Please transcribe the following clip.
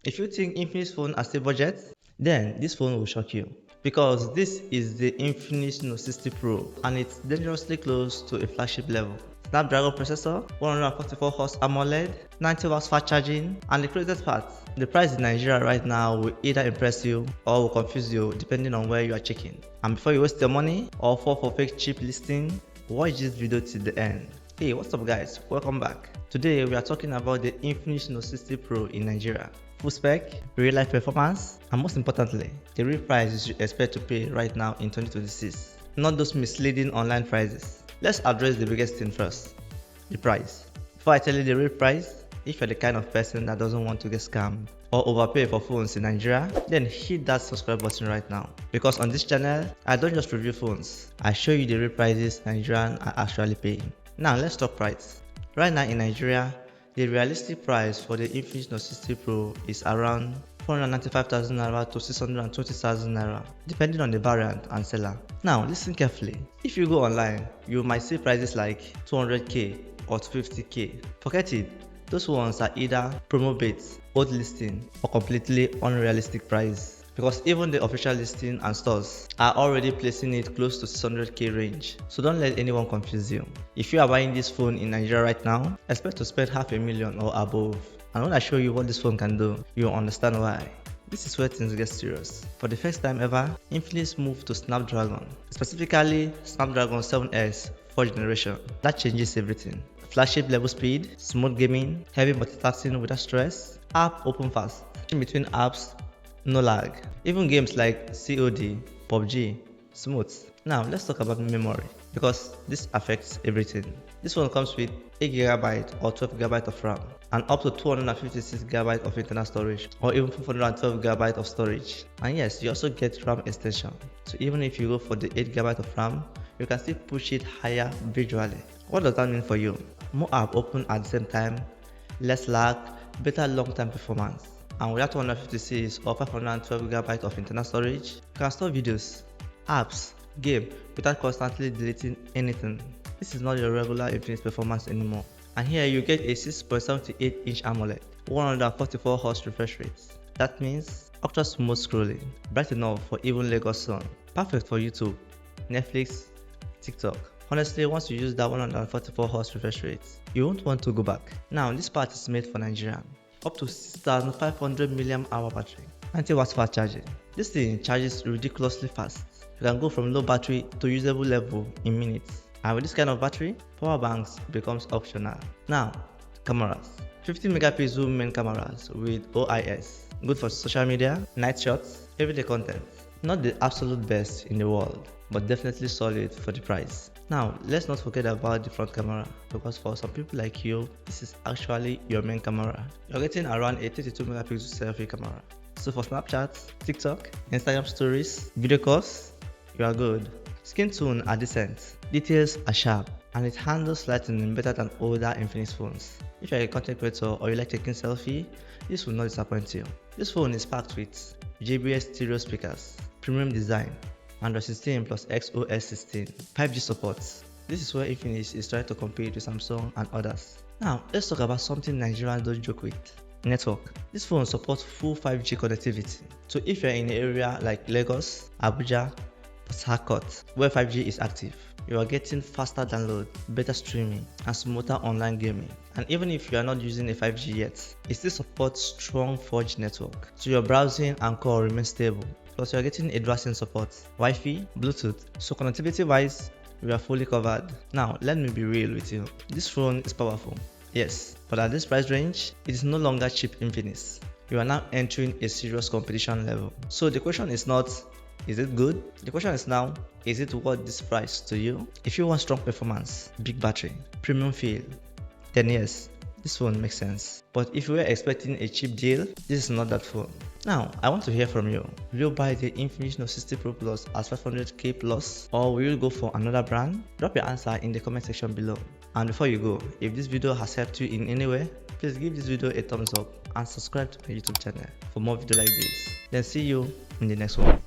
If you think Infinix phone are still budget, then this phone will shock you. Because this is the Infinix Note 60 Pro and it's dangerously close to a flagship level. Snapdragon processor, 144Hz AMOLED, 90 watts fast charging, and the craziest part, the price in Nigeria right now will either impress you or will confuse you depending on where you are checking. And before you waste your money or fall for fake cheap listing, watch this video till the end. Hey, what's up guys, welcome back. Today we are talking about the Infinix Note 60 Pro in Nigeria. Full spec, real life performance, and most importantly, the real price you should expect to pay right now in 2026. Not those misleading online prices. Let's address the biggest thing first, the price. Before I tell you the real price, if you're the kind of person that doesn't want to get scammed or overpay for phones in Nigeria, then hit that subscribe button right now. Because on this channel, I don't just review phones, I show you the real prices Nigerians are actually paying. Now let's talk price. Right now in Nigeria, the realistic price for the Infinix Note 60 Pro is around 495,000 naira to 620,000 naira, depending on the variant and seller. Now listen carefully. If you go online, you might see prices like 200k or 250k. Forget it. Those ones are either promo baits, old listing, or completely unrealistic price. Because even the official listing and stores are already placing it close to 600k range. So don't let anyone confuse you. If you are buying this phone in Nigeria right now, expect to spend $500,000 or above. And when I show you what this phone can do, you'll understand why. This is where things get serious. For the first time ever, Infinix moved to Snapdragon, specifically Snapdragon 7S 4th generation. That changes everything. Flagship level speed, smooth gaming, heavy multitasking without stress, app open fast. In between apps, no lag. Even games like COD, PUBG, smooth. Now let's talk about memory, because this affects everything. This one comes with 8GB or 12GB of RAM and up to 256GB of internal storage or even 512GB of storage. And yes, you also get RAM extension. So even if you go for the 8GB of RAM, you can still push it higher visually. What does that mean for you? More app open at the same time, less lag, better long-term performance. And with that 256 or 512GB of internal storage, you can store videos, apps, game without constantly deleting anything. This is not your regular Infinix performance anymore. And here you get a 6.78-inch AMOLED, 144Hz refresh rate. That means ultra smooth scrolling, bright enough for even Lagos sun, perfect for YouTube, Netflix, TikTok. Honestly, once you use that 144Hz refresh rate, you won't want to go back. Now this part is made for Nigerians. Up to 6,500 mAh battery, 90 watts fast charging. This thing charges ridiculously fast. You can go from low battery to usable level in minutes. And with this kind of battery, power banks becomes optional. Now, cameras. 50 megapixel zoom main cameras with OIS. Good for social media, night shots, everyday content. Not the absolute best in the world, but definitely solid for the price. Now, let's not forget about the front camera, because for some people like you, this is actually your main camera. You're getting around a 32 megapixel selfie camera. So for Snapchat, TikTok, Instagram stories, video calls, you are good. Skin tone are decent, details are sharp, and it handles lighting better than older Infinix phones. If you're a content creator or you like taking selfie, this will not disappoint you. This phone is packed with JBL stereo speakers, premium design, Android 16 plus XOS 16, 5G support. This is where Infinix is trying to compete with Samsung and others. Now, let's talk about something Nigerians don't joke with. Network. This phone supports full 5G connectivity. So if you're in an area like Lagos, Abuja, Port Harcourt, where 5G is active, you are getting faster download, better streaming, and smoother online gaming. And even if you are not using a 5G yet, it still supports strong 4G network. So your browsing and call remain stable. Plus you are getting advanced support, Wi-Fi, Bluetooth. So connectivity wise, we are fully covered. Now let me be real with you. This phone is powerful, yes, but at this price range, it is no longer cheap Infinix. You are now entering a serious competition level. So the question is not, is it good? The question is now, is it worth this price to you? If you want strong performance, big battery, premium feel, then yes, this phone makes sense. But if you were expecting a cheap deal, this is not that phone. Now, I want to hear from you. Will you buy the Infinix Note 60 Pro Plus as 500k plus, or will you go for another brand? Drop your answer in the comment section below. And before you go, if this video has helped you in any way, please give this video a thumbs up and subscribe to my YouTube channel for more videos like this. Then see you in the next one.